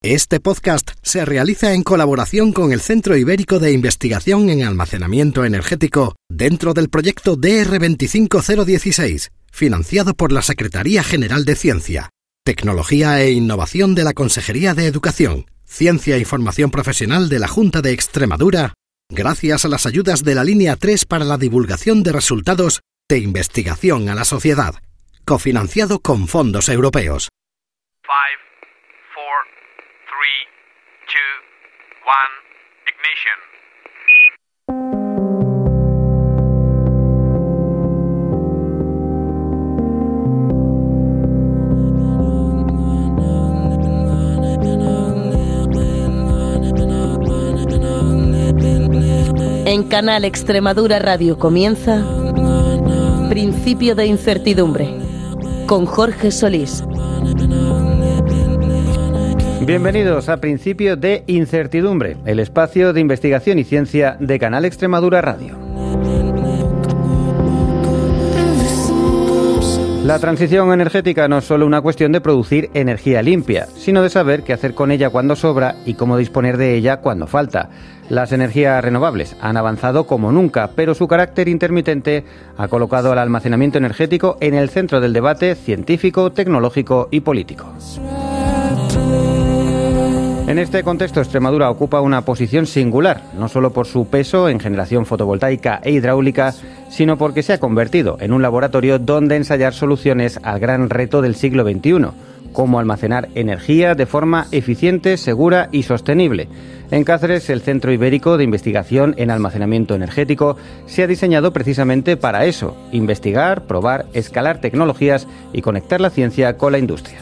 Este podcast se realiza en colaboración con el Centro Ibérico de Investigación en Almacenamiento Energético dentro del proyecto DR25016, financiado por la Secretaría General de Ciencia, Tecnología e Innovación de la Consejería de Educación, Ciencia y Formación Profesional de la Junta de Extremadura, gracias a las ayudas de la Línea 3 para la divulgación de resultados de investigación a la sociedad, cofinanciado con fondos europeos. 5, 4, 3, 2, 1, ignition. En Canal Extremadura Radio comienza Principio de Incertidumbre, con Jorge Solís. Bienvenidos a Principio de Incertidumbre, el espacio de investigación y ciencia de Canal Extremadura Radio. La transición energética no es solo una cuestión de producir energía limpia, sino de saber qué hacer con ella cuando sobra y cómo disponer de ella cuando falta. Las energías renovables han avanzado como nunca, pero su carácter intermitente ha colocado al almacenamiento energético en el centro del debate científico, tecnológico y político. En este contexto, Extremadura ocupa una posición singular, no solo por su peso en generación fotovoltaica e hidráulica, sino porque se ha convertido en un laboratorio donde ensayar soluciones al gran reto del siglo XXI, cómo almacenar energía de forma eficiente, segura y sostenible. En Cáceres, el Centro Ibérico de Investigación en Almacenamiento Energético se ha diseñado precisamente para eso: investigar, probar, escalar tecnologías y conectar la ciencia con la industria.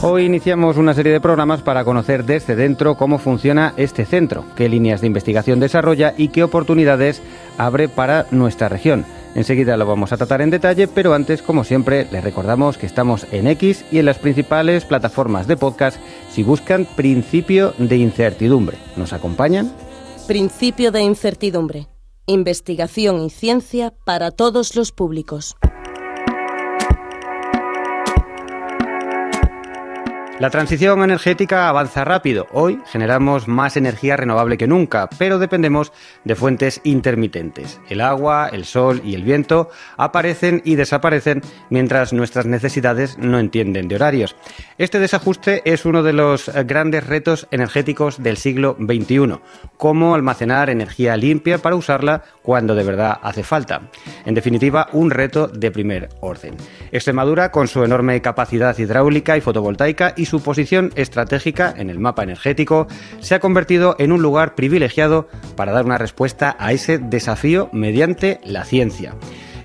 Hoy iniciamos una serie de programas para conocer desde dentro cómo funciona este centro, qué líneas de investigación desarrolla y qué oportunidades abre para nuestra región. Enseguida lo vamos a tratar en detalle, pero antes, como siempre, les recordamos que estamos en X y en las principales plataformas de podcast si buscan Principio de Incertidumbre. ¿Nos acompañan? Principio de Incertidumbre, investigación y ciencia para todos los públicos. La transición energética avanza rápido. Hoy generamos más energía renovable que nunca, pero dependemos de fuentes intermitentes. El agua, el sol y el viento aparecen y desaparecen mientras nuestras necesidades no entienden de horarios. Este desajuste es uno de los grandes retos energéticos del siglo XXI. Cómo almacenar energía limpia para usarla cuando de verdad hace falta. En definitiva, un reto de primer orden. Extremadura, con su enorme capacidad hidráulica y fotovoltaica y su posición estratégica en el mapa energético, se ha convertido en un lugar privilegiado para dar una respuesta a ese desafío mediante la ciencia.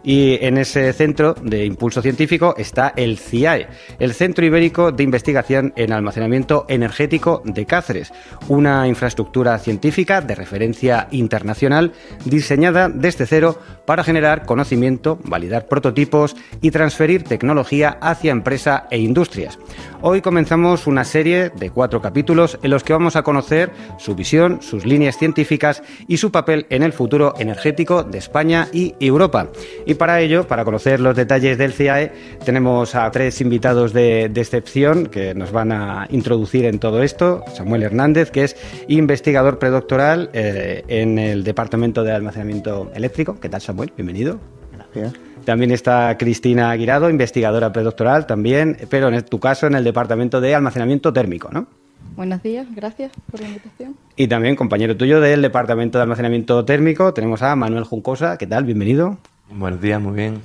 Y en ese centro de impulso científico está el CIAE, el Centro Ibérico de Investigación en Almacenamiento Energético de Cáceres, una infraestructura científica de referencia internacional diseñada desde cero para generar conocimiento, validar prototipos y transferir tecnología hacia empresa e industrias. Hoy comenzamos una serie de 4 capítulos en los que vamos a conocer su visión, sus líneas científicas y su papel en el futuro energético de España y Europa. Y para ello, para conocer los detalles del CIAE, tenemos a 3 invitados de excepción que nos van a introducir en todo esto. Samuel Hernández, que es investigador predoctoral en el Departamento de Almacenamiento Eléctrico. ¿Qué tal, Samuel? Bienvenido. Gracias. También está Cristina Guirado, investigadora predoctoral también, pero en tu caso en el Departamento de Almacenamiento Térmico, ¿no? Buenos días, gracias por la invitación. Y también compañero tuyo del Departamento de Almacenamiento Térmico, tenemos a Manuel Juncosa. ¿Qué tal? Bienvenido. Buenos días, muy bien.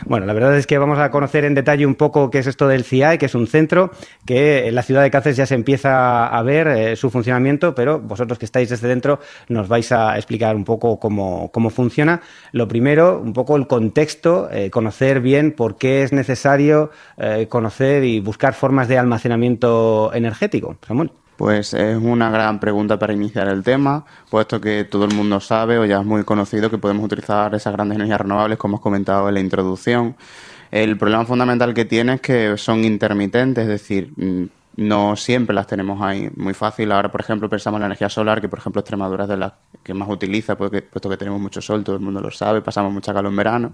Bueno, la verdad es que vamos a conocer en detalle un poco qué es esto del CIAE, que es un centro que en la ciudad de Cáceres ya se empieza a ver su funcionamiento, pero vosotros que estáis desde dentro nos vais a explicar un poco cómo funciona. Lo primero, un poco el contexto, conocer bien por qué es necesario conocer y buscar formas de almacenamiento energético. Samuel. Pues es una gran pregunta para iniciar el tema, puesto que todo el mundo sabe o ya es muy conocido que podemos utilizar esas grandes energías renovables, como has comentado en la introducción. El problema fundamental que tiene es que son intermitentes, es decir, no siempre las tenemos ahí muy fácil. Ahora, por ejemplo, pensamos en la energía solar, que por ejemplo Extremadura es de las que más utiliza, puesto que tenemos mucho sol, todo el mundo lo sabe, pasamos mucha calor en verano.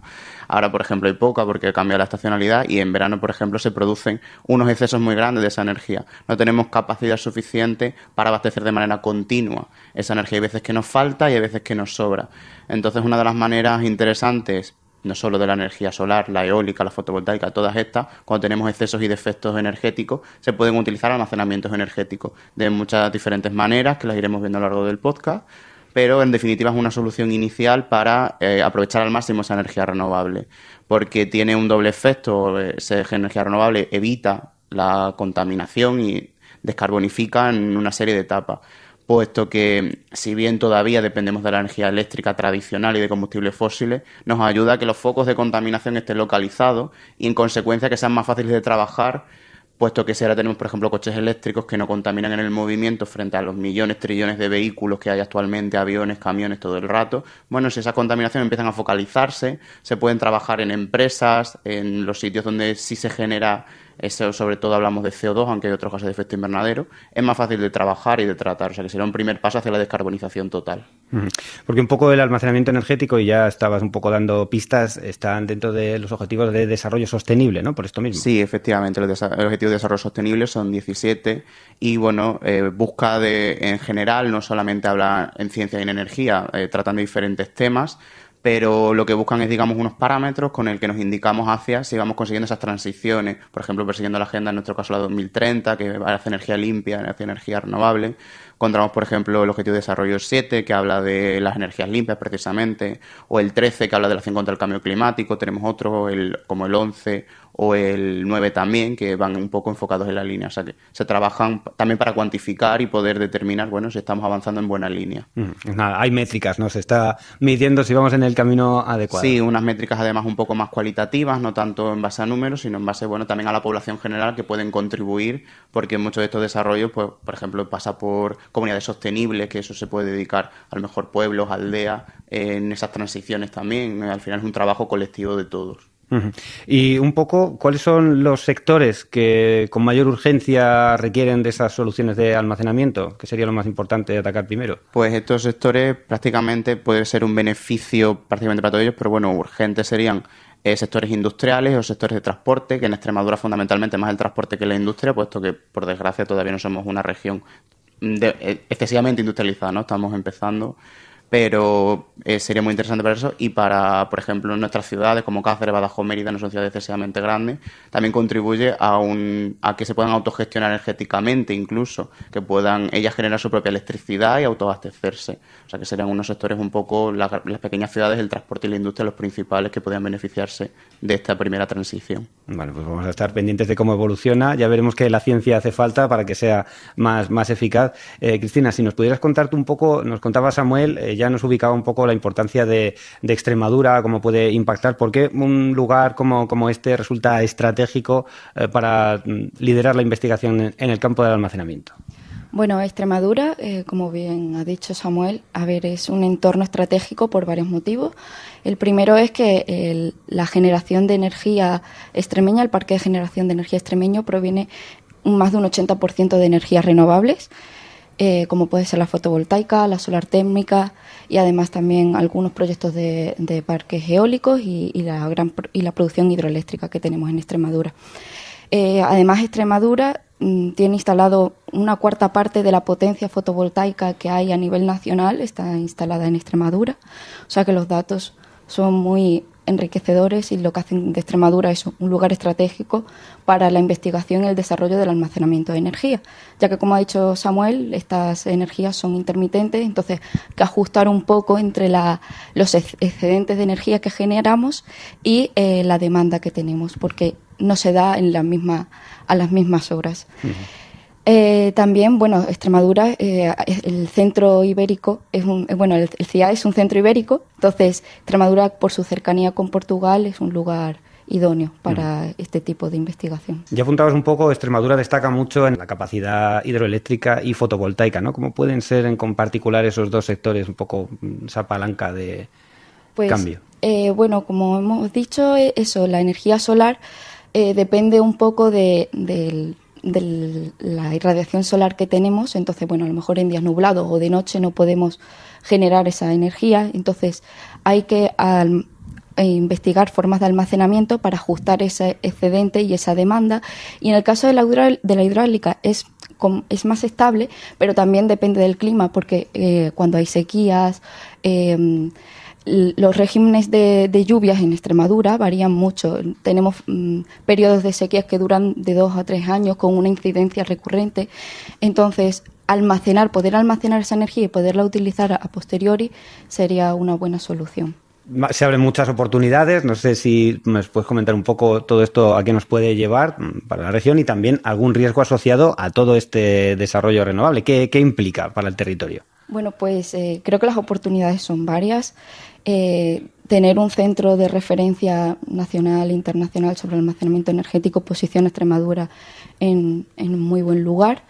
Ahora, por ejemplo, hay poca porque cambia la estacionalidad y en verano, por ejemplo, se producen unos excesos muy grandes de esa energía. No tenemos capacidad suficiente para abastecer de manera continua esa energía. Hay veces que nos falta y hay veces que nos sobra. Entonces, una de las maneras interesantes, no solo de la energía solar, la eólica, la fotovoltaica, todas estas, cuando tenemos excesos y defectos energéticos, se pueden utilizar almacenamientos energéticos de muchas diferentes maneras, que las iremos viendo a lo largo del podcast, pero en definitiva es una solución inicial para aprovechar al máximo esa energía renovable, porque tiene un doble efecto. Esa energía renovable evita la contaminación y descarbonifica en una serie de etapas, puesto que si bien todavía dependemos de la energía eléctrica tradicional y de combustibles fósiles, nos ayuda a que los focos de contaminación estén localizados y en consecuencia que sean más fáciles de trabajar, puesto que si ahora tenemos, por ejemplo, coches eléctricos que no contaminan en el movimiento frente a los millones, trillones de vehículos que hay actualmente, aviones, camiones, todo el rato. Bueno, si esas contaminaciones empiezan a focalizarse, se pueden trabajar en empresas, en los sitios donde sí se genera eso, sobre todo hablamos de CO2, aunque hay otros gases de efecto invernadero, es más fácil de trabajar y de tratar. O sea, que será un primer paso hacia la descarbonización total. Porque un poco el almacenamiento energético, y ya estabas un poco dando pistas, están dentro de los objetivos de desarrollo sostenible, ¿no? Por esto mismo. Sí, efectivamente, los objetivos de desarrollo sostenible son 17 y, bueno, busca en general, no solamente habla en ciencia y en energía, tratan de diferentes temas, pero lo que buscan es, digamos, unos parámetros con el que nos indicamos hacia si vamos consiguiendo esas transiciones, por ejemplo, persiguiendo la agenda, en nuestro caso la 2030, que va hacia energía limpia, hacia energía renovable. Encontramos, por ejemplo, el Objetivo de Desarrollo 7, que habla de las energías limpias precisamente, o el 13, que habla de la acción contra el cambio climático. Tenemos otros, como el 11 o el 9 también, que van un poco enfocados en la línea. O sea, que se trabajan también para cuantificar y poder determinar, bueno, si estamos avanzando en buena línea. Nada, hay métricas, ¿no? Se está midiendo si vamos en el camino adecuado. Sí, unas métricas además un poco más cualitativas, no tanto en base a números, sino en base, bueno, también a la población general, que pueden contribuir, porque muchos de estos desarrollos, pues, por ejemplo, pasa por comunidades sostenibles, que eso se puede dedicar a lo mejor pueblos, aldeas, en esas transiciones también. Al final es un trabajo colectivo de todos. Y un poco, ¿cuáles son los sectores que con mayor urgencia requieren de esas soluciones de almacenamiento? ¿Qué sería lo más importante de atacar primero? Pues estos sectores prácticamente puede ser un beneficio prácticamente para todos ellos, pero bueno, urgentes serían sectores industriales o sectores de transporte, que en Extremadura fundamentalmente más el transporte que la industria, puesto que por desgracia todavía no somos una región excesivamente industrializada, ¿no? Estamos empezando, pero sería muy interesante para eso y para, por ejemplo, en nuestras ciudades como Cáceres, Badajoz, Mérida, no son ciudades excesivamente grandes, también contribuye a que se puedan autogestionar energéticamente, incluso, que puedan ellas generar su propia electricidad y autoabastecerse. O sea, que serían unos sectores un poco, las pequeñas ciudades, el transporte y la industria, los principales que podrían beneficiarse de esta primera transición. Bueno, pues vamos a estar pendientes de cómo evoluciona. Ya veremos que la ciencia hace falta para que sea más eficaz. Cristina, si nos pudieras contarte un poco, nos contaba Samuel, ya nos ubicaba un poco la importancia de Extremadura, cómo puede impactar. ¿Por qué un lugar como este resulta estratégico para liderar la investigación en el campo del almacenamiento? Bueno, Extremadura, como bien ha dicho Samuel, es un entorno estratégico por varios motivos. El primero es que la generación de energía extremeña, el parque de generación de energía extremeño, proviene más de un 80% de energías renovables, como puede ser la fotovoltaica, la solar térmica y además también algunos proyectos de parques eólicos y la producción hidroeléctrica que tenemos en Extremadura. Además, Extremadura tiene instalado una cuarta parte de la potencia fotovoltaica que hay a nivel nacional, está instalada en Extremadura. O sea que los datos son muy enriquecedores y lo que hacen de Extremadura es un lugar estratégico para la investigación y el desarrollo del almacenamiento de energía, ya que, como ha dicho Samuel, estas energías son intermitentes, entonces hay que ajustar un poco entre los excedentes de energía que generamos y la demanda que tenemos, porque no se da a las mismas horas. Uh-huh. También, Extremadura, el centro ibérico, el CIA es un centro ibérico, entonces Extremadura, por su cercanía con Portugal, es un lugar idóneo para este tipo de investigación. Ya apuntabas un poco, Extremadura destaca mucho en la capacidad hidroeléctrica y fotovoltaica, ¿no? ¿Cómo pueden ser en particular esos dos sectores un poco esa palanca de cambio? Como hemos dicho, la energía solar depende un poco de de la irradiación solar que tenemos. Entonces, bueno, a lo mejor en días nublados o de noche no podemos generar esa energía. Entonces, hay que investigar formas de almacenamiento para ajustar ese excedente y esa demanda. Y en el caso de la hidráulica es más estable, pero también depende del clima, porque cuando hay sequías, los regímenes de lluvias en Extremadura varían mucho. Tenemos periodos de sequías que duran de 2 a 3 años con una incidencia recurrente. Entonces, poder almacenar esa energía y poderla utilizar a posteriori sería una buena solución. Se abren muchas oportunidades. No sé si me puedes comentar un poco todo esto, a qué nos puede llevar para la región y también algún riesgo asociado a todo este desarrollo renovable. ¿Qué implica para el territorio? Bueno, pues creo que las oportunidades son varias. Tener un centro de referencia nacional e internacional sobre el almacenamiento energético posiciona Extremadura en un muy buen lugar.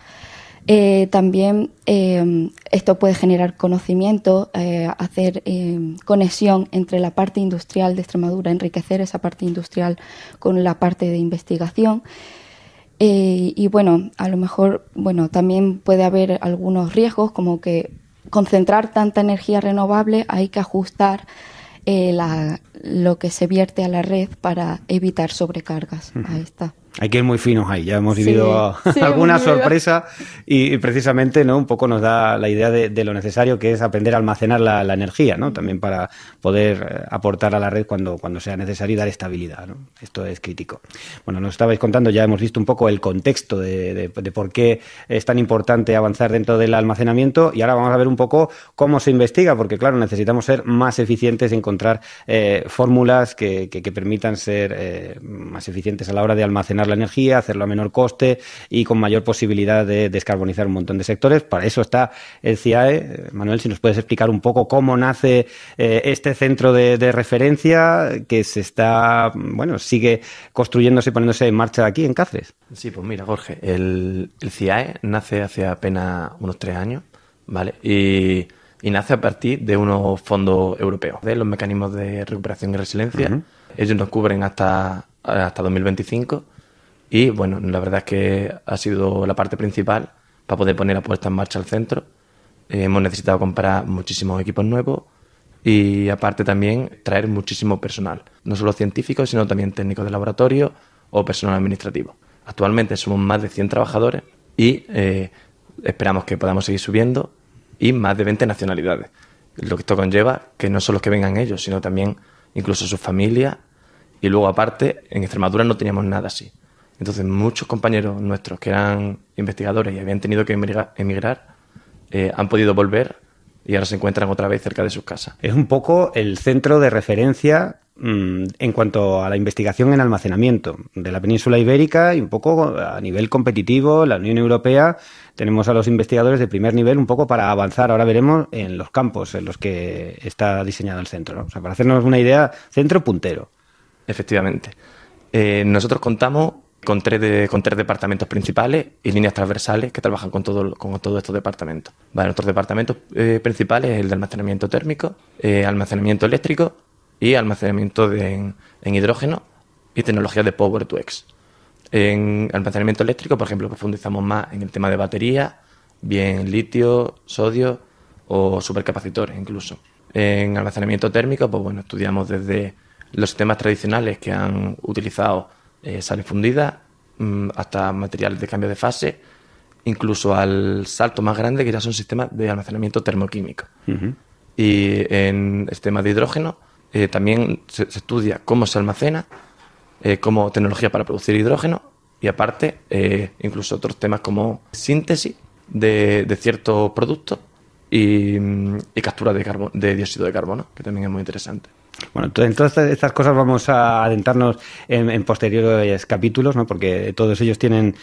También esto puede generar conocimiento, hacer conexión entre la parte industrial de Extremadura, enriquecer esa parte industrial con la parte de investigación. Y bueno, a lo mejor también puede haber algunos riesgos, como que concentrar tanta energía renovable hay que ajustar lo que se vierte a la red para evitar sobrecargas. Ahí está. Hay que ir muy finos ahí, ya hemos vivido alguna sorpresa y precisamente, ¿no?, un poco nos da la idea de lo necesario que es aprender a almacenar la energía, ¿no?, también para poder aportar a la red cuando sea necesario y dar estabilidad, ¿no? Esto es crítico. Bueno, nos estabais contando, ya hemos visto un poco el contexto de por qué es tan importante avanzar dentro del almacenamiento y ahora vamos a ver un poco cómo se investiga, porque claro, necesitamos ser más eficientes y encontrar fórmulas que permitan ser más eficientes a la hora de almacenar la energía, hacerlo a menor coste y con mayor posibilidad de descarbonizar un montón de sectores. Para eso está el CIAE. Manuel, si nos puedes explicar un poco cómo nace este centro de referencia que sigue construyéndose y poniéndose en marcha aquí en Cáceres. Sí, pues mira, Jorge, el CIAE nace hace apenas unos 3 años, ¿vale? Y nace a partir de unos fondos europeos, de los mecanismos de recuperación y resiliencia. Uh-huh. Ellos nos cubren hasta 2025 y bueno, la verdad es que ha sido la parte principal para poder poner a puesta en marcha el centro. Hemos necesitado comprar muchísimos equipos nuevos y aparte también traer muchísimo personal, no solo científicos, sino también técnicos de laboratorio o personal administrativo. Actualmente somos más de 100 trabajadores y esperamos que podamos seguir subiendo y más de 20 nacionalidades. Lo que esto conlleva que no solo que vengan ellos, sino también incluso sus familias. Y luego, aparte, en Extremadura no teníamos nada así. Entonces, muchos compañeros nuestros que eran investigadores y habían tenido que emigrar han podido volver y ahora se encuentran otra vez cerca de sus casas. Es un poco el centro de referencia en cuanto a la investigación en almacenamiento de la península ibérica y un poco a nivel competitivo, la Unión Europea. Tenemos a los investigadores de primer nivel un poco para avanzar, ahora veremos, en los campos en los que está diseñado el centro, ¿no? O sea, para hacernos una idea, centro puntero. Efectivamente. Nosotros contamos con tres departamentos principales y líneas transversales que trabajan con todos estos departamentos. Vale, nuestros departamentos principales es el de almacenamiento térmico, almacenamiento eléctrico y almacenamiento en hidrógeno y tecnologías de Power to X. En almacenamiento eléctrico, por ejemplo, profundizamos más en el tema de baterías, bien litio, sodio o supercapacitores incluso. En almacenamiento térmico, pues bueno, estudiamos desde los sistemas tradicionales que han utilizado sales fundidas hasta materiales de cambio de fase, incluso al salto más grande que ya son sistemas de almacenamiento termoquímico. Uh-huh. Y en el sistema de hidrógeno también se estudia cómo se almacena, como tecnología para producir hidrógeno y aparte incluso otros temas como síntesis de ciertos productos y captura de dióxido de carbono, que también es muy interesante. Bueno, en todas estas cosas vamos a adentrarnos en posteriores capítulos, ¿no? Porque todos ellos tienen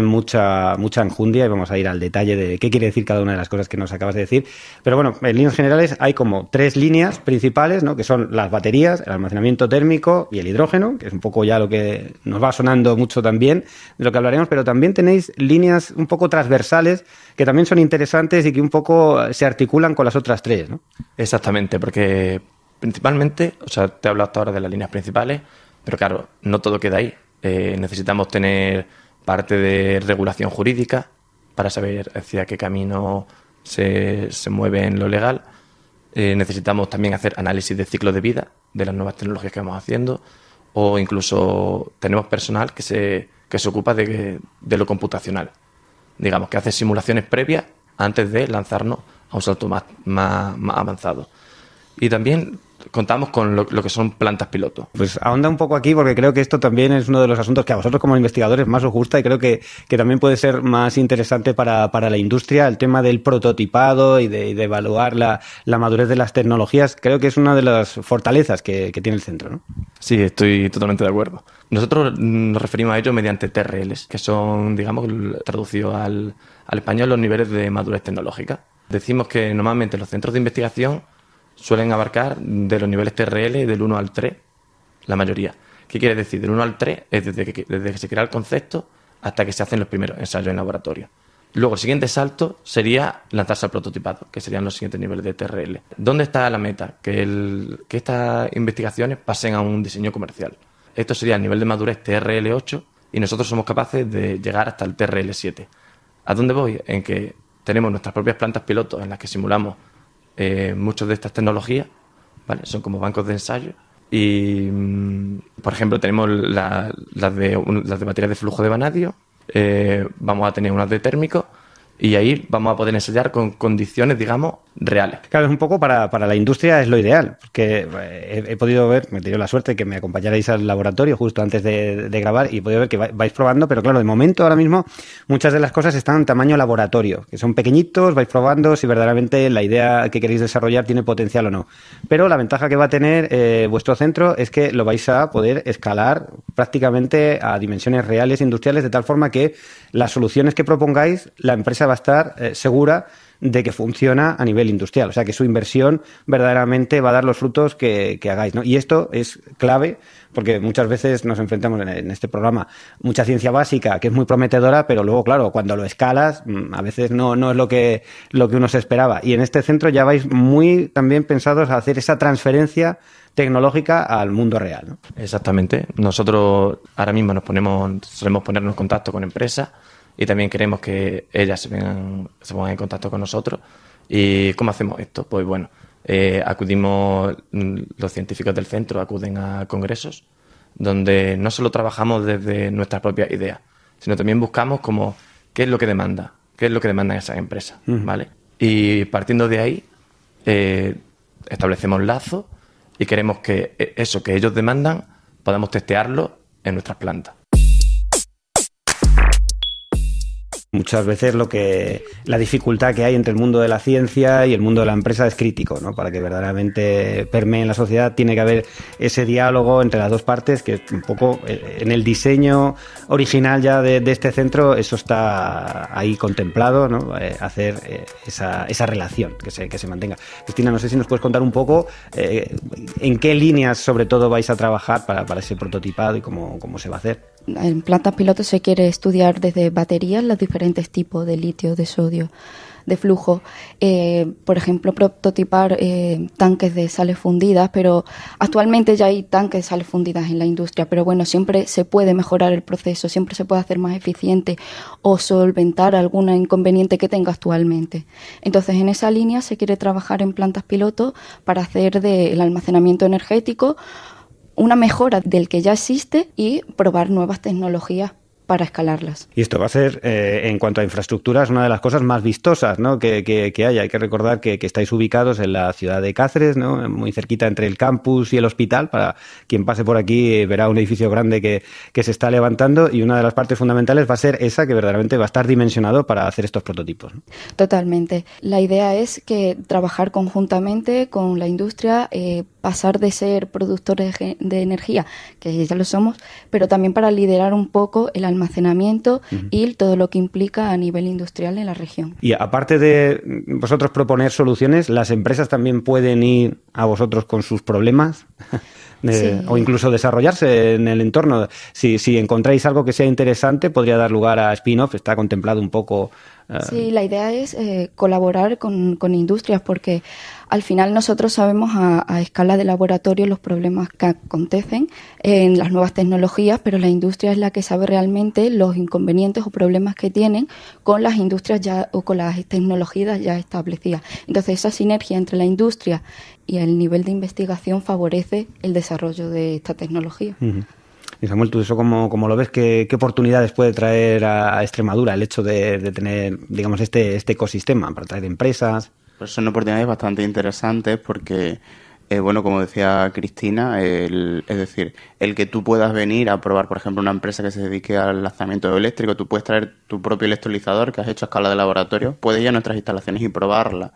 mucha enjundia y vamos a ir al detalle de qué quiere decir cada una de las cosas que nos acabas de decir. Pero bueno, en líneas generales hay como 3 líneas principales, ¿no? Que son las baterías, el almacenamiento térmico y el hidrógeno, que es un poco ya lo que nos va sonando mucho también de lo que hablaremos, pero también tenéis líneas un poco transversales que también son interesantes y que un poco se articulan con las otras 3, ¿no? Exactamente, porque principalmente, o sea, te he hablado hasta ahora de las líneas principales, pero claro, no todo queda ahí. Necesitamos tener parte de regulación jurídica para saber hacia qué camino se mueve en lo legal. Necesitamos también hacer análisis de ciclo de vida de las nuevas tecnologías que vamos haciendo, o incluso tenemos personal que se ocupa de lo computacional, digamos, que hace simulaciones previas antes de lanzarnos a un salto más avanzado. Y también contamos con lo que son plantas piloto. Pues ahonda un poco aquí, porque creo que esto también es uno de los asuntos que a vosotros como investigadores más os gusta, y creo que también puede ser más interesante para la industria, el tema del prototipado y de evaluar la madurez de las tecnologías. Creo que es una de las fortalezas que tiene el centro, ¿no? Sí, estoy totalmente de acuerdo. Nosotros nos referimos a ello mediante TRLs, que son, digamos, traducido al español, los niveles de madurez tecnológica. Decimos que normalmente los centros de investigación suelen abarcar de los niveles TRL del 1 al 3, la mayoría. ¿Qué quiere decir? Del 1 al 3 es desde que se crea el concepto hasta que se hacen los primeros ensayos en laboratorio. Luego, el siguiente salto sería lanzarse al prototipado, que serían los siguientes niveles de TRL. ¿Dónde está la meta? Que estas investigaciones pasen a un diseño comercial. Esto sería el nivel de madurez TRL8 y nosotros somos capaces de llegar hasta el TRL7. ¿A dónde voy? En que tenemos nuestras propias plantas pilotos en las que simulamos muchas de estas tecnologías, ¿vale? Son como bancos de ensayo y, por ejemplo, tenemos las de baterías de flujo de vanadio, vamos a tener unas de térmicos y ahí vamos a poder ensayar con condiciones, digamos, reales. Claro, es un poco para la industria es lo ideal, porque he podido ver, me he tenido la suerte de que me acompañarais al laboratorio justo antes de grabar y he podido ver que vais probando, pero claro, de momento ahora mismo muchas de las cosas están en tamaño laboratorio, que son pequeñitos, vais probando si verdaderamente la idea que queréis desarrollar tiene potencial o no. Pero la ventaja que va a tener vuestro centro es que lo vais a poder escalar prácticamente a dimensiones reales industriales, de tal forma que las soluciones que propongáis, la empresa va a estar segura de que funciona a nivel industrial, o sea que su inversión verdaderamente va a dar los frutos que hagáis, ¿no? Y esto es clave porque muchas veces nos enfrentamos en este programa mucha ciencia básica que es muy prometedora, pero luego, claro, cuando lo escalas a veces no es lo que uno se esperaba. Y en este centro ya vais muy también pensados a hacer esa transferencia tecnológica al mundo real, ¿no? Exactamente. Nosotros ahora mismo solemos ponernos en contacto con empresas y también queremos que ellas se pongan en contacto con nosotros. ¿Y cómo hacemos esto? Pues bueno, los científicos del centro acuden a congresos donde no solo trabajamos desde nuestras propias ideas, sino también buscamos como qué es lo que demandan esas empresas, ¿vale? Y partiendo de ahí establecemos lazos y queremos que eso que ellos demandan podamos testearlo en nuestras plantas. Muchas veces la dificultad que hay entre el mundo de la ciencia y el mundo de la empresa es crítico, ¿no? Para que verdaderamente permee en la sociedad tiene que haber ese diálogo entre las dos partes, que un poco en el diseño original ya de este centro eso está ahí contemplado, ¿no? Hacer esa relación que se mantenga. Cristina, no sé si nos puedes contar un poco en qué líneas sobre todo vais a trabajar para ese prototipado y cómo se va a hacer. En plantas piloto se quiere estudiar desde baterías los diferentes tipos de litio, de sodio, de flujo. Por ejemplo, prototipar tanques de sales fundidas, pero actualmente ya hay tanques de sales fundidas en la industria, pero bueno, siempre se puede mejorar el proceso, siempre se puede hacer más eficiente o solventar algún inconveniente que tenga actualmente. Entonces, en esa línea se quiere trabajar en plantas piloto para hacer del almacenamiento energético una mejora del que ya existe y probar nuevas tecnologías para escalarlas. Y esto va a ser, en cuanto a infraestructuras, una de las cosas más vistosas, ¿no? que haya. Hay que recordar que estáis ubicados en la ciudad de Cáceres, ¿no? Muy cerquita entre el campus y el hospital. Para quien pase por aquí verá un edificio grande que se está levantando, y una de las partes fundamentales va a ser esa, que verdaderamente va a estar dimensionado para hacer estos prototipos, ¿no? Totalmente. La idea es que trabajar conjuntamente con la industria, pasar de ser productores de energía, que ya lo somos, pero también para liderar un poco el almacenamiento y todo lo que implica a nivel industrial en la región. Y aparte de vosotros proponer soluciones, ¿las empresas también pueden ir a vosotros con sus problemas? o incluso desarrollarse en el entorno. Si encontráis algo que sea interesante, podría dar lugar a spin-off, está contemplado un poco. Sí, la idea es colaborar con industrias, porque al final nosotros sabemos a escala de laboratorio los problemas que acontecen en las nuevas tecnologías, pero la industria es la que sabe realmente los inconvenientes o problemas que tienen con las industrias ya o con las tecnologías ya establecidas. Entonces, esa sinergia entre la industria y el nivel de investigación favorece el desarrollo de esta tecnología. Uh-huh. Y Samuel, ¿tú eso cómo lo ves? ¿Qué oportunidades puede traer a Extremadura el hecho de tener, digamos, este ecosistema para traer empresas? Pues son oportunidades bastante interesantes porque, bueno, como decía Cristina, es decir, el que tú puedas venir a probar, por ejemplo, una empresa que se dedique al lanzamiento eléctrico, tú puedes traer tu propio electrolizador que has hecho a escala de laboratorio, puedes ir a nuestras instalaciones y probarla.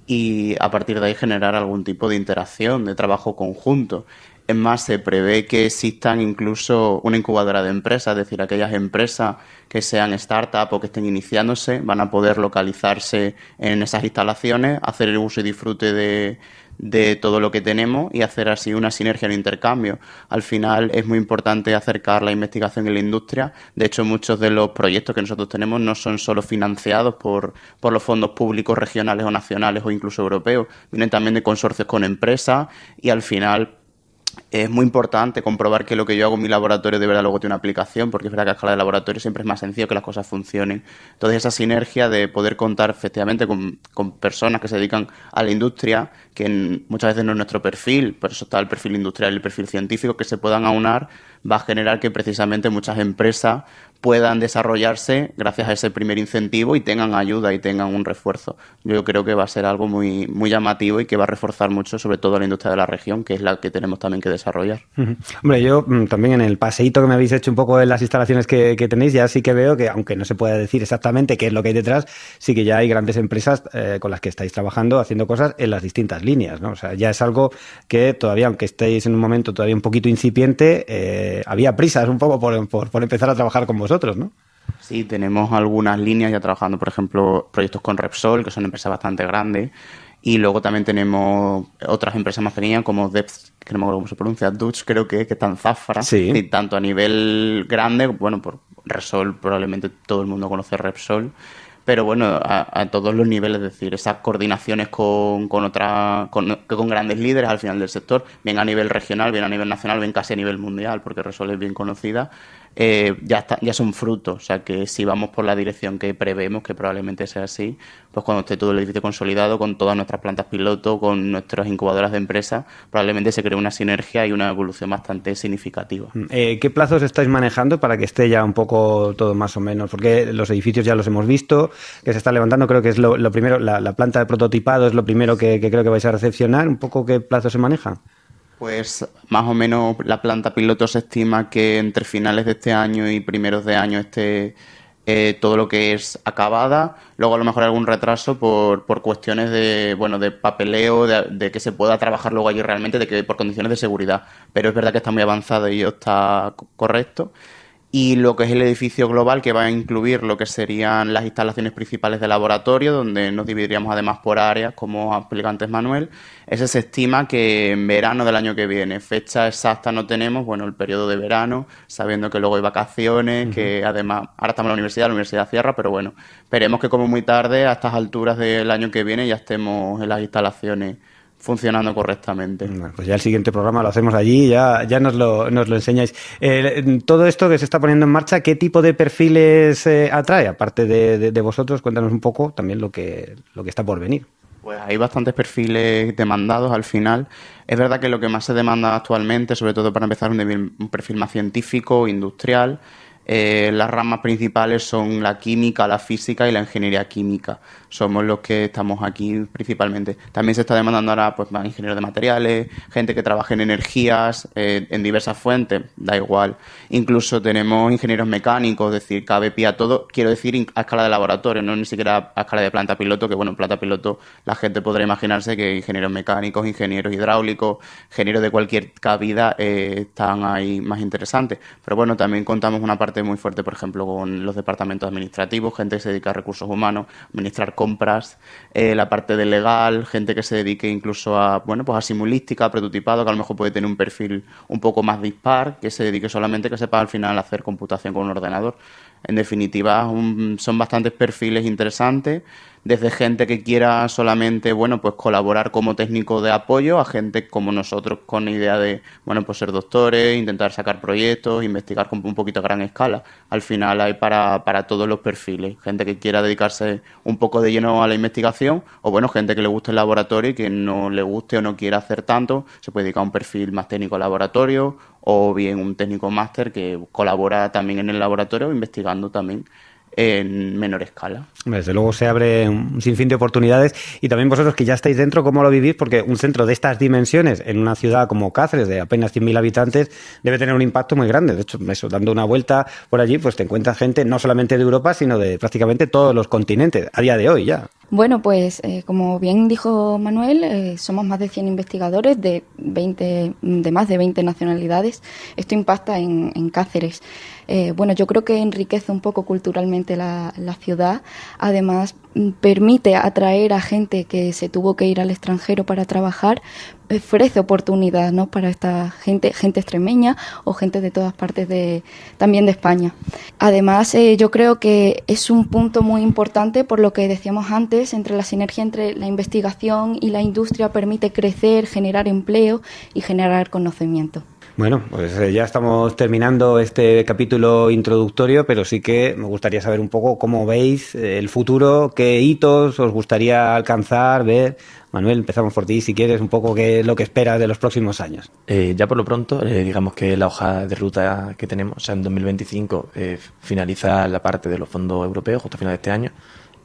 Y a partir de ahí generar algún tipo de interacción, de trabajo conjunto. Es más, se prevé que existan incluso una incubadora de empresas, es decir, aquellas empresas que sean startup o que estén iniciándose van a poder localizarse en esas instalaciones, hacer el uso y disfrute de todo lo que tenemos y hacer así una sinergia en intercambio. Al final es muy importante acercar la investigación en la industria. De hecho, muchos de los proyectos que nosotros tenemos no son solo financiados por los fondos públicos regionales o nacionales o incluso europeos, vienen también de consorcios con empresas y al final es muy importante comprobar que lo que yo hago en mi laboratorio de verdad luego tiene una aplicación, porque es verdad que a escala de laboratorio siempre es más sencillo que las cosas funcionen. Entonces, esa sinergia de poder contar efectivamente con personas que se dedican a la industria, que muchas veces no es nuestro perfil, por eso está el perfil industrial y el perfil científico, que se puedan aunar, va a generar que precisamente muchas empresas puedan desarrollarse gracias a ese primer incentivo y tengan ayuda y tengan un refuerzo. Yo creo que va a ser algo muy, muy llamativo y que va a reforzar mucho, sobre todo la industria de la región, que es la que tenemos también que desarrollar. Uh-huh. Hombre, yo también en el paseíto que me habéis hecho un poco en las instalaciones que tenéis, ya sí que veo que, aunque no se pueda decir exactamente qué es lo que hay detrás, sí que ya hay grandes empresas con las que estáis trabajando, haciendo cosas en las distintas líneas, ¿no? O sea, ya es algo que todavía, aunque estéis en un momento todavía un poquito incipiente, había prisas un poco por empezar a trabajar con vosotros, ¿no? Sí, tenemos algunas líneas ya trabajando, por ejemplo, proyectos con Repsol, que son empresas bastante grandes, y luego también tenemos otras empresas más pequeñas como Depth, que no me acuerdo cómo se pronuncia, Dutch creo que está en Zafra, sí. Y tanto a nivel grande, bueno, por Repsol probablemente todo el mundo conoce Repsol, pero bueno, a todos los niveles, es decir, esas coordinaciones con grandes líderes al final del sector, bien a nivel regional, bien a nivel nacional, bien casi a nivel mundial, porque Repsol es bien conocida, ya son frutos. O sea que si vamos por la dirección que prevemos, que probablemente sea así, pues cuando esté todo el edificio consolidado, con todas nuestras plantas piloto, con nuestras incubadoras de empresas, probablemente se cree una sinergia y una evolución bastante significativa. ¿Qué plazos estáis manejando para que esté ya un poco todo más o menos? Porque los edificios ya los hemos visto, que se está levantando, creo que es lo primero, la planta de prototipado es lo primero que creo que vais a recepcionar. ¿Un poco qué plazo se maneja? Pues más o menos la planta piloto se estima que entre finales de este año y primeros de año esté todo lo que es acabada. Luego a lo mejor algún retraso por cuestiones de papeleo, de que se pueda trabajar luego allí realmente, de que por condiciones de seguridad. Pero es verdad que está muy avanzado y está correcto. Y lo que es el edificio global, que va a incluir lo que serían las instalaciones principales de laboratorio, donde nos dividiríamos además por áreas, como explica antes Manuel. Ese se estima que en verano del año que viene. Fecha exacta no tenemos, bueno, el periodo de verano, sabiendo que luego hay vacaciones, que además, ahora estamos en la universidad cierra, pero bueno, esperemos que como muy tarde, a estas alturas del año que viene, ya estemos en las instalaciones funcionando correctamente. Bueno, pues ya el siguiente programa lo hacemos allí, ya nos lo enseñáis. Todo esto que se está poniendo en marcha, ¿qué tipo de perfiles atrae? Aparte de vosotros, cuéntanos un poco también lo que está por venir. Pues hay bastantes perfiles demandados al final. Es verdad que lo que más se demanda actualmente, sobre todo para empezar, un perfil más científico, industrial. Las ramas principales son la química, la física y la ingeniería química. Somos los que estamos aquí principalmente. También se está demandando ahora pues más ingenieros de materiales, gente que trabaje en energías, en diversas fuentes, da igual. Incluso tenemos ingenieros mecánicos, es decir, cabe pie a todo. Quiero decir a escala de laboratorio, no ni siquiera a escala de planta piloto, que bueno, en planta piloto la gente podrá imaginarse que ingenieros mecánicos, ingenieros hidráulicos, ingenieros de cualquier cabida están ahí más interesantes. Pero bueno, también contamos una parte parte muy fuerte, por ejemplo, con los departamentos administrativos, gente que se dedica a recursos humanos, administrar compras, la parte de legal, gente que se dedique incluso a, bueno, pues a simulística, a prototipado, que a lo mejor puede tener un perfil un poco más dispar, que se dedique solamente, que sepa al final hacer computación con un ordenador. En definitiva, son bastantes perfiles interesantes, desde gente que quiera solamente, bueno, pues colaborar como técnico de apoyo, a gente como nosotros con la idea de, bueno, pues ser doctores, intentar sacar proyectos, investigar con un poquito a gran escala. Al final hay para todos los perfiles, gente que quiera dedicarse un poco de lleno a la investigación, o bueno, gente que le guste el laboratorio y que no le guste o no quiera hacer tanto, se puede dedicar a un perfil más técnico al laboratorio, o bien un técnico máster que colabora también en el laboratorio, investigando también en menor escala. Desde luego se abre un sinfín de oportunidades, y también vosotros que ya estáis dentro, ¿cómo lo vivís? Porque un centro de estas dimensiones en una ciudad como Cáceres, de apenas 100.000 habitantes, debe tener un impacto muy grande. De hecho, eso, dando una vuelta por allí, pues te encuentras gente no solamente de Europa, sino de prácticamente todos los continentes, a día de hoy ya. Bueno, pues como bien dijo Manuel, somos más de 100 investigadores de más de 20 nacionalidades. Esto impacta en Cáceres. Bueno, yo creo que enriquece un poco culturalmente la ciudad. Además, permite atraer a gente que se tuvo que ir al extranjero para trabajar, ofrece oportunidad, ¿no?, para esta gente extremeña o gente de todas partes también de España. Además, yo creo que es un punto muy importante por lo que decíamos antes, entre la sinergia entre la investigación y la industria permite crecer, generar empleo y generar conocimiento. Bueno, pues ya estamos terminando este capítulo introductorio, pero sí que me gustaría saber un poco cómo veis el futuro, qué hitos os gustaría alcanzar, ver. Manuel, empezamos por ti, si quieres, un poco qué es lo que esperas de los próximos años. Ya por lo pronto, digamos que la hoja de ruta que tenemos, o sea, en 2025 finaliza la parte de los fondos europeos, justo a final de este año.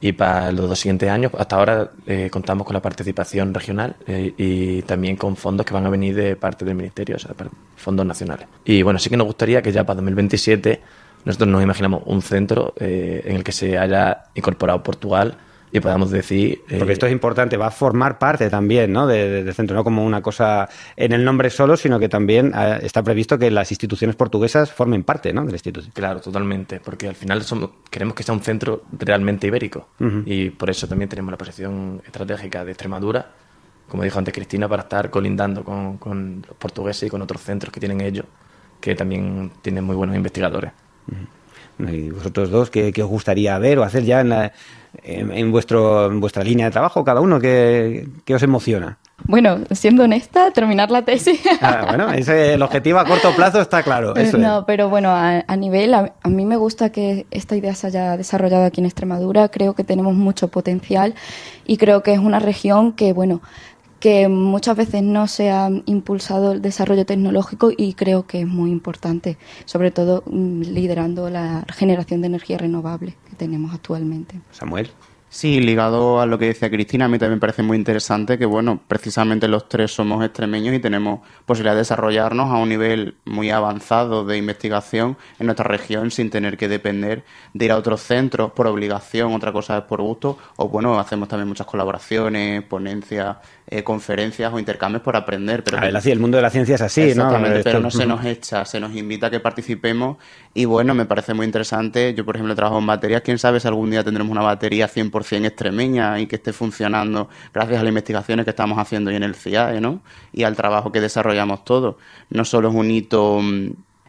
Y para los 2 siguientes años, hasta ahora contamos con la participación regional y también con fondos que van a venir de parte del Ministerio, o sea, fondos nacionales. Y bueno, sí que nos gustaría que ya para 2027 nosotros nos imaginamos un centro en el que se haya incorporado Portugal y podamos decir... Porque esto es importante, va a formar parte también, ¿no?, del centro, no como una cosa en el nombre solo, sino que también está previsto que las instituciones portuguesas formen parte, ¿no?, de la institución. Claro, totalmente, porque al final queremos que sea un centro realmente ibérico. Uh-huh. Y por eso también tenemos la posición estratégica de Extremadura, como dijo antes Cristina, para estar colindando con los portugueses y con otros centros que tienen ellos, que también tienen muy buenos investigadores. Uh-huh. ¿Y vosotros dos qué os gustaría ver o hacer ya en vuestra línea de trabajo, cada uno? ¿Qué os emociona? Bueno, siendo honesta, terminar la tesis. Bueno, el objetivo a corto plazo está claro. Eso no, es. Pero bueno, a mí me gusta que esta idea se haya desarrollado aquí en Extremadura. Creo que tenemos mucho potencial y creo que es una región que muchas veces no se ha impulsado el desarrollo tecnológico y creo que es muy importante, sobre todo liderando la generación de energía renovable que tenemos actualmente. Samuel. Sí, ligado a lo que decía Cristina, a mí también me parece muy interesante que, bueno, precisamente los tres somos extremeños y tenemos posibilidad de desarrollarnos a un nivel muy avanzado de investigación en nuestra región sin tener que depender de ir a otros centros por obligación, otra cosa es por gusto, o bueno, hacemos también muchas colaboraciones, ponencias, conferencias o intercambios por aprender. Pero el mundo de la ciencia es así, exactamente, ¿no? Pero no se nos echa, se nos invita a que participemos y bueno, me parece muy interesante. Yo, por ejemplo, trabajo en baterías, quién sabe si algún día tendremos una batería 100% extremeña y que esté funcionando gracias a las investigaciones que estamos haciendo hoy en el CIAE, ¿no? Y al trabajo que desarrollamos todos. No solo es un hito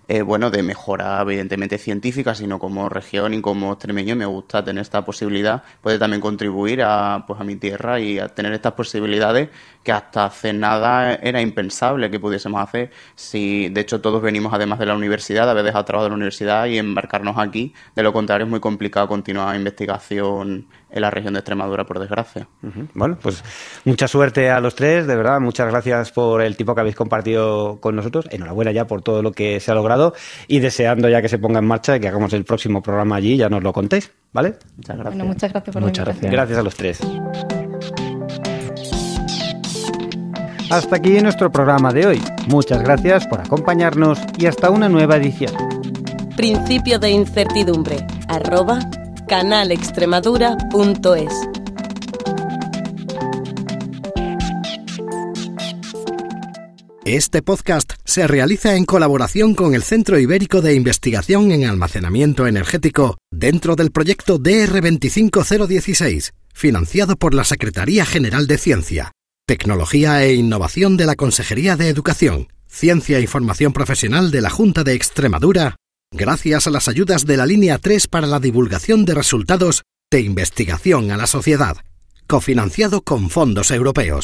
de mejora evidentemente científica, sino como región y como extremeño me gusta tener esta posibilidad, puede también contribuir a mi tierra y a tener estas posibilidades que hasta hace nada era impensable que pudiésemos hacer. Si, de hecho, todos venimos además de la universidad, de haber dejado trabajo de la universidad y embarcarnos aquí. De lo contrario, es muy complicado continuar investigación en la región de Extremadura, por desgracia. Uh-huh. Bueno, pues mucha suerte a los tres, de verdad. Muchas gracias por el tiempo que habéis compartido con nosotros. Enhorabuena ya por todo lo que se ha logrado y deseando ya que se ponga en marcha y que hagamos el próximo programa allí, ya nos lo contéis, ¿vale? Muchas gracias. Bueno, muchas gracias por la invitación. Gracias a los tres. Hasta aquí nuestro programa de hoy. Muchas gracias por acompañarnos y hasta una nueva edición. Principio de incertidumbre @canalextremadura.es Este podcast se realiza en colaboración con el Centro Ibérico de Investigación en Almacenamiento Energético dentro del proyecto DR25016, financiado por la Secretaría General de Ciencia, Tecnología e Innovación de la Consejería de Educación, Ciencia y Formación Profesional de la Junta de Extremadura, gracias a las ayudas de la Línea 3 para la divulgación de resultados de investigación a la sociedad, cofinanciado con fondos europeos.